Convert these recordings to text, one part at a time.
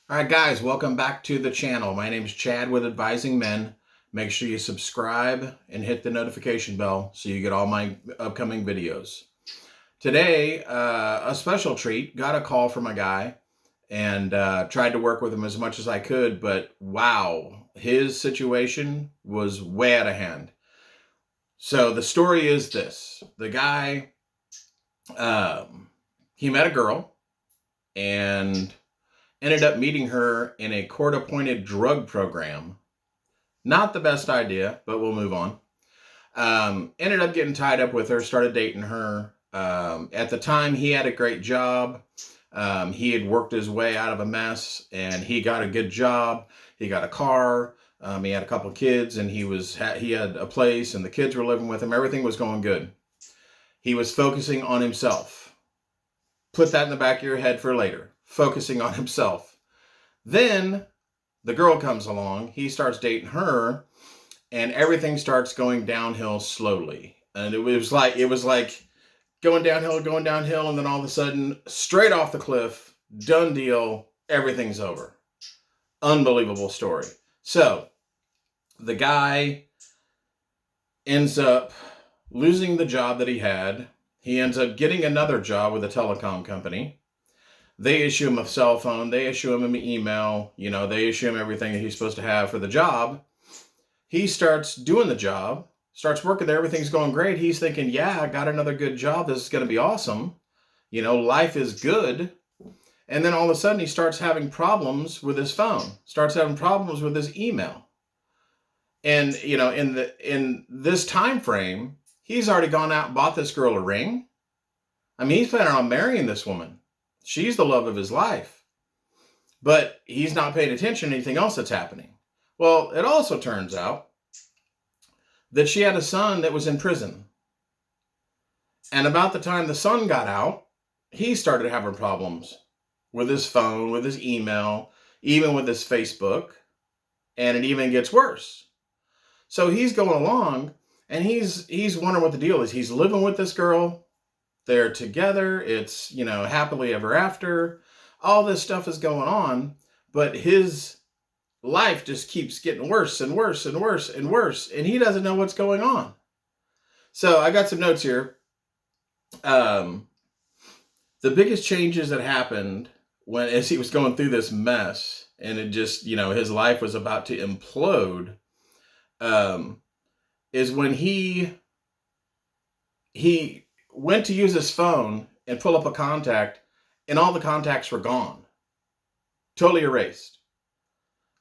All right, guys, welcome back to the channel. My name is Chad with Advising Men. Make sure you subscribe and hit the notification bell so you get all my upcoming videos. Today, a special treat. Got a call from a guy and tried to work with him as much as I could, but wow, his situation was way out of hand. So the story is this. The guy, he met a girl and ended up meeting her in a court-appointed drug program. Not the best idea, but we'll move on. Ended up getting tied up with her, started dating her. At the time, he had a great job. He had worked his way out of a mess, and he got a good job. He got a car. He had a couple of kids, and he had a place, and the kids were living with him. Everything was going good. He was focusing on himself. Put that in the back of your head for later. Focusing on himself. Then the girl comes along, he starts dating her, and everything starts going downhill slowly. And it was like going downhill, and then all of a sudden, straight off the cliff, done deal, everything's over. Unbelievable story. So the guy ends up losing the job that he had. He ends up getting another job with a telecom company. They issue him a cell phone. They issue him an email. They issue him everything that he's supposed to have for the job. He starts doing the job, starts working there. Everything's going great. He's thinking, yeah, I got another good job. This is going to be awesome. Life is good. And then all of a sudden he starts having problems with his phone, starts having problems with his email. And, in this time frame, he's already gone out and bought this girl a ring. I mean, he's planning on marrying this woman. She's the love of his life. But he's not paying attention to anything else that's happening. Well, it also turns out that she had a son that was in prison. And about the time the son got out, he started having problems with his phone, with his email, even with his Facebook. And it even gets worse. So he's going along, and he's wondering what the deal is. He's living with this girl. They're together. It's, happily ever after. All this stuff is going on, but his life just keeps getting worse and worse and worse and worse, and he doesn't know what's going on. So I got some notes here. The biggest changes that happened as he was going through this mess, and it just, his life was about to implode, is when he went to use his phone and pull up a contact, and all the contacts were gone. Totally erased.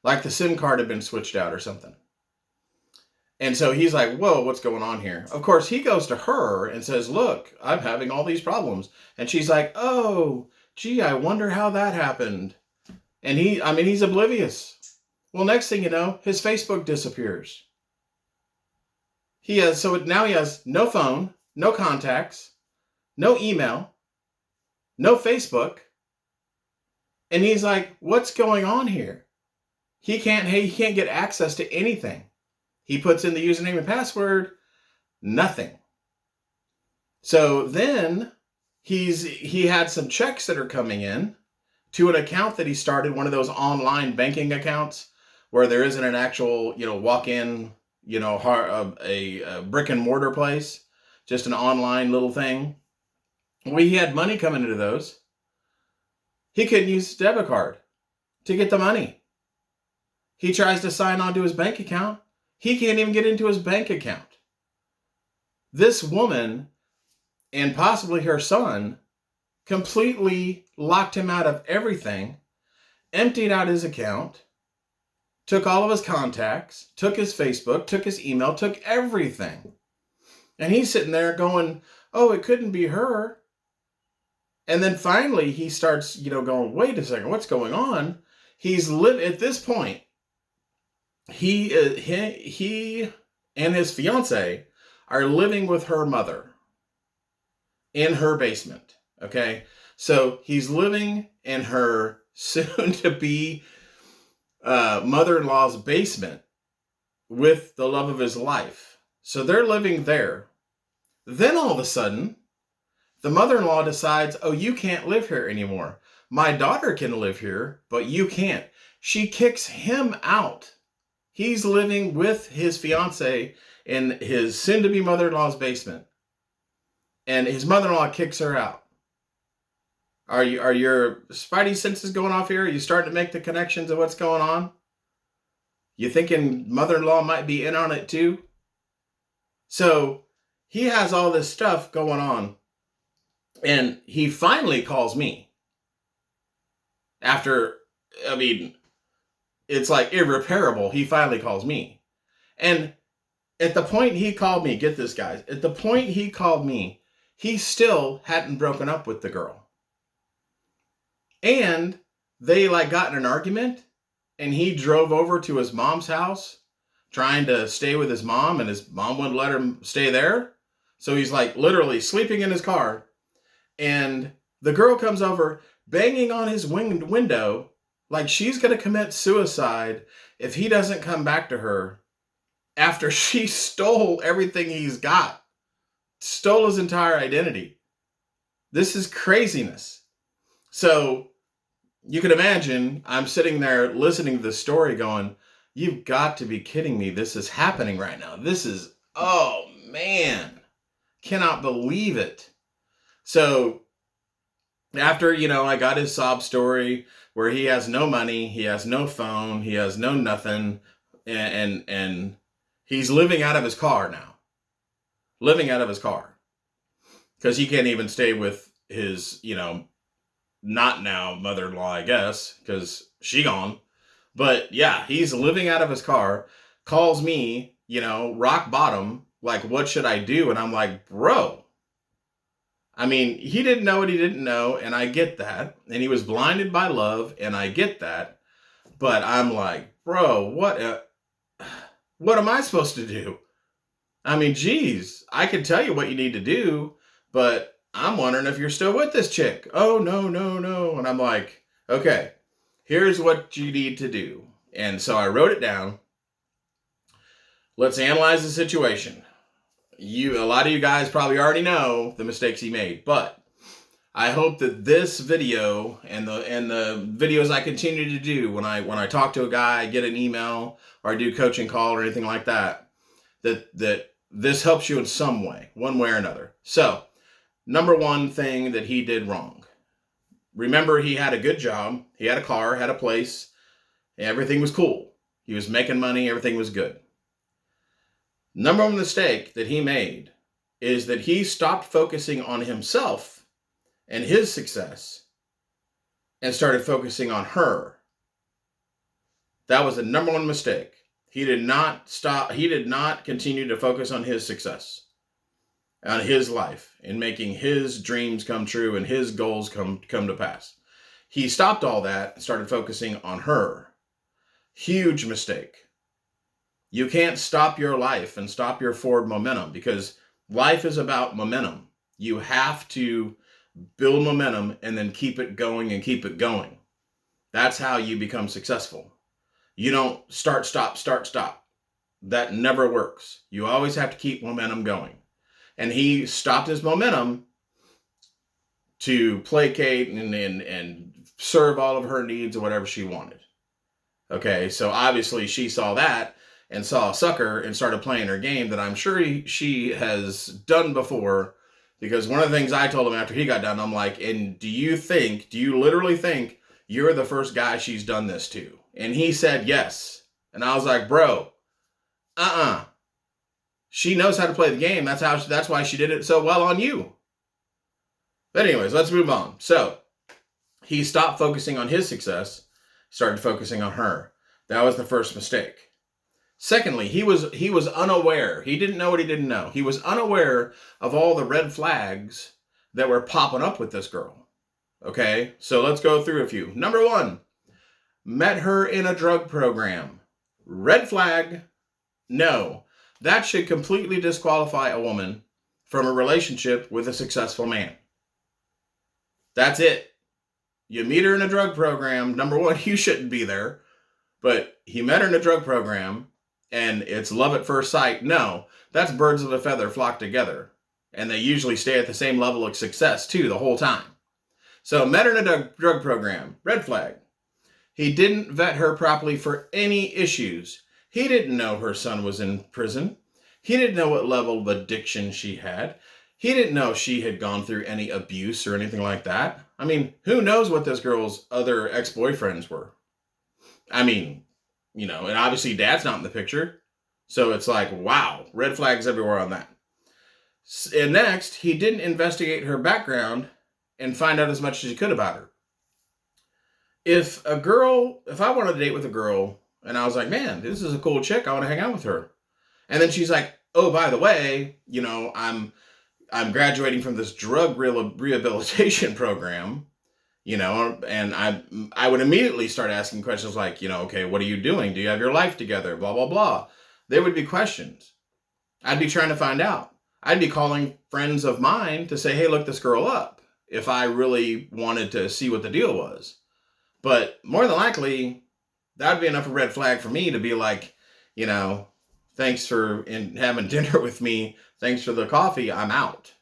Like the SIM card had been switched out or something. And so he's like, whoa, what's going on here? Of course, he goes to her and says, look, I'm having all these problems. And she's like, oh, gee, I wonder how that happened. And he's oblivious. Well, next thing you know, his Facebook disappears. Now he has no phone, no contacts, no email, no Facebook. And he's like, what's going on here? He can't get access to anything. He puts in the username and password, nothing. So then he had some checks that are coming in to an account that he started, one of those online banking accounts where there isn't an actual, walk-in, a brick and mortar place. Just an online little thing. He had money coming into those. He couldn't use his debit card to get the money. He tries to sign on to his bank account. He can't even get into his bank account. This woman, and possibly her son, completely locked him out of everything, emptied out his account, took all of his contacts, took his Facebook, took his email, took everything. And he's sitting there going, oh, it couldn't be her. And then finally he starts, going, wait a second, what's going on? At this point, he and his fiance are living with her mother in her basement. Okay. So he's living in her soon to be mother-in-law's basement with the love of his life. So they're living there. Then all of a sudden, the mother-in-law decides, oh, you can't live here anymore. my daughter can live here, but you can't. She kicks him out. He's living with his fiance in his soon-to-be mother-in-law's basement. And his mother-in-law kicks her out. Are your spidey senses going off here? Are you starting to make the connections of what's going on? You thinking mother-in-law might be in on it too? So he has all this stuff going on. And he finally calls me. After, I mean, it's like irreparable. He finally calls me. And at the point he called me, get this, guys. At the point he called me, he still hadn't broken up with the girl. And they like got in an argument, and he drove over to his mom's house trying to stay with his mom, and his mom wouldn't let him stay there. So he's like literally sleeping in his car, and the girl comes over banging on his window like she's going to commit suicide if he doesn't come back to her after she stole everything he's got, stole his entire identity. This is craziness. So you can imagine I'm sitting there listening to this story going, you've got to be kidding me. This is happening right now. This is, oh man, cannot believe it. So after, I got his sob story where he has no money, he has no phone, he has no nothing, and he's living out of his car now. Living out of his car. Because he can't even stay with his, not now mother-in-law, I guess, because she gone. But yeah, he's living out of his car, calls me, rock bottom, like, what should I do? And I'm like, bro. I mean, he didn't know what he didn't know, and I get that. And he was blinded by love, and I get that. But I'm like, bro, what am I supposed to do? I mean, geez, I can tell you what you need to do, but I'm wondering if you're still with this chick. Oh, no. And I'm like, okay, here's what you need to do. And so I wrote it down. Let's analyze the situation. A lot of you guys probably already know the mistakes he made, but I hope that this video and the videos I continue to do when I talk to a guy, get an email, or I do coaching call or anything like that this helps you in some way, one way or another. So, number one thing that he did wrong. Remember, he had a good job. He had a car, had a place. Everything was cool. He was making money. Everything was good. Number one mistake that he made is that he stopped focusing on himself and his success and started focusing on her. That was the number one mistake. He did not continue to focus on his success, on his life, and making his dreams come true and his goals come to pass. He stopped all that and started focusing on her. Huge mistake. You can't stop your life and stop your forward momentum, because life is about momentum. You have to build momentum and then keep it going and keep it going. That's how you become successful. You don't start, stop. That never works. You always have to keep momentum going. And he stopped his momentum to placate and serve all of her needs or whatever she wanted. Okay, so obviously she saw that and saw a sucker and started playing her game that I'm sure she has done before, because one of the things I told him after he got done, I'm like, and do you literally think you're the first guy she's done this to? And he said yes. And I was like, bro, she knows how to play the game. That's why she did it so well on you. But anyways, let's move on. So he stopped focusing on his success, started focusing on her. That was the first mistake. Secondly, he was unaware. He didn't know what he didn't know. He was unaware of all the red flags that were popping up with this girl. Okay, so let's go through a few. Number one, met her in a drug program. Red flag, no. That should completely disqualify a woman from a relationship with a successful man. That's it. You meet her in a drug program. Number one, you shouldn't be there. But he met her in a drug program, and it's love at first sight. No, that's birds of a feather flock together. And they usually stay at the same level of success, too, the whole time. So met her in a drug program. Red flag. He didn't vet her properly for any issues. He didn't know her son was in prison. He didn't know what level of addiction she had. He didn't know she had gone through any abuse or anything like that. I mean, who knows what this girl's other ex-boyfriends were? I mean, and obviously dad's not in the picture. So it's like, wow, red flags everywhere on that. And next, he didn't investigate her background and find out as much as he could about her. If I wanted to date with a girl and I was like, man, this is a cool chick, I want to hang out with her. And then she's like, oh, by the way, I'm graduating from this drug rehabilitation program, and I would immediately start asking questions like, okay, what are you doing? Do you have your life together? Blah, blah, blah. There would be questions. I'd be trying to find out. I'd be calling friends of mine to say, hey, look this girl up, if I really wanted to see what the deal was. But more than likely, that would be enough of a red flag for me to be like, thanks for having dinner with me. Thanks for the coffee. I'm out.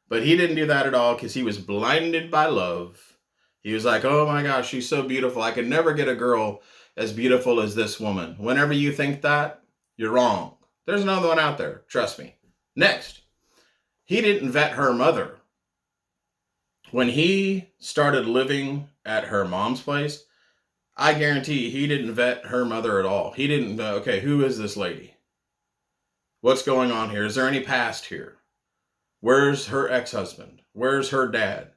But he didn't do that at all because he was blinded by love. He was like, oh my gosh, she's so beautiful. I could never get a girl as beautiful as this woman. Whenever you think that, you're wrong. There's another one out there. Trust me. Next, he didn't vet her mother. When he started living at her mom's place, I guarantee he didn't vet her mother at all. He didn't know, okay, who is this lady? What's going on here? Is there any past here? Where's her ex-husband? Where's her dad?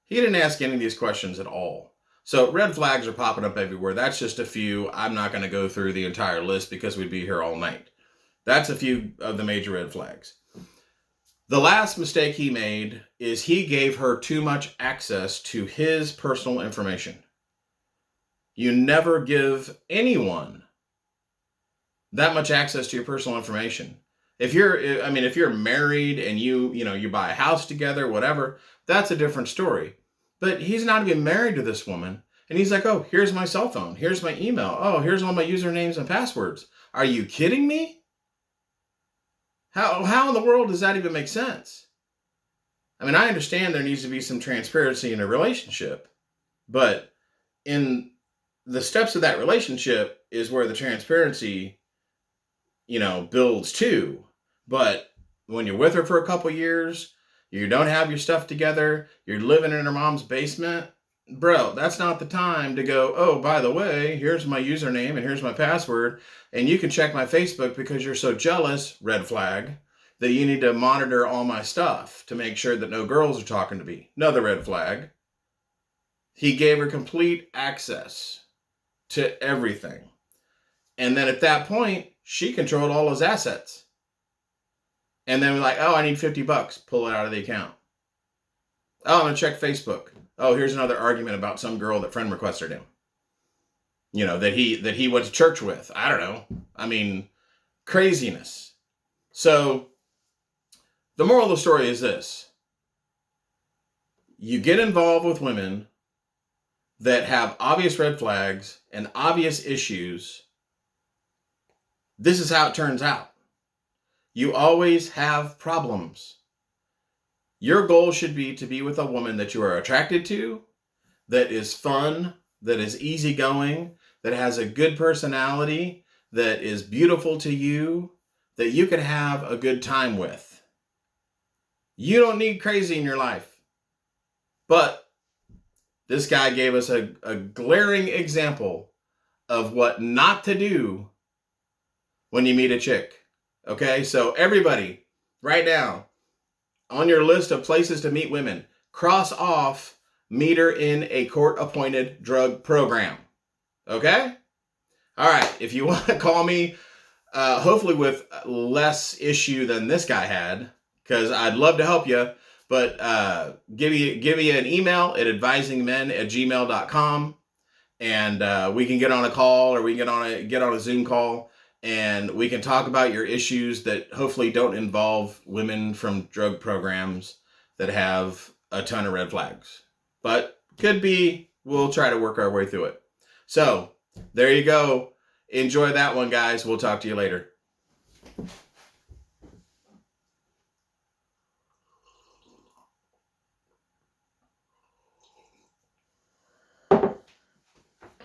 He didn't ask any of these questions at all. So red flags are popping up everywhere. That's just a few. I'm not going to go through the entire list because we'd be here all night. That's a few of the major red flags. The last mistake he made is he gave her too much access to his personal information. You never give anyone that much access to your personal information. If you're married and you buy a house together, whatever, that's a different story. But he's not even married to this woman. And he's like, oh, here's my cell phone. Here's my email. Oh, here's all my usernames and passwords. Are you kidding me? How in the world does that even make sense? I mean, I understand there needs to be some transparency in a relationship, but in the steps of that relationship is where the transparency, builds too. But when you're with her for a couple years, you don't have your stuff together, you're living in her mom's basement, bro, that's not the time to go, oh, by the way, here's my username and here's my password, and you can check my Facebook because you're so jealous, red flag, that you need to monitor all my stuff to make sure that no girls are talking to me. Another red flag. He gave her complete access to everything. And then at that point, she controlled all his assets. And then we're like, oh, I need $50. Pull it out of the account. Oh, I'm going to check Facebook. Oh, here's another argument about some girl that friend requested him. That he went to church with. I don't know. I mean, craziness. So the moral of the story is this. You get involved with women that have obvious red flags and obvious issues. This is how it turns out. You always have problems. Your goal should be to be with a woman that you are attracted to, that is fun, that is easygoing, that has a good personality, that is beautiful to you, that you can have a good time with. You don't need crazy in your life. But this guy gave us a glaring example of what not to do when you meet a chick. Okay, so everybody, right now, on your list of places to meet women, cross off meet her in a court-appointed drug program. Okay? All right, if you want to call me, hopefully with less issue than this guy had, because I'd love to help you, but give me an email at advisingmen@gmail.com, and we can get on a call, or we can get on a Zoom call, and we can talk about your issues that hopefully don't involve women from drug programs that have a ton of red flags. But could be, we'll try to work our way through it. So there you go. Enjoy that one, guys. We'll talk to you later.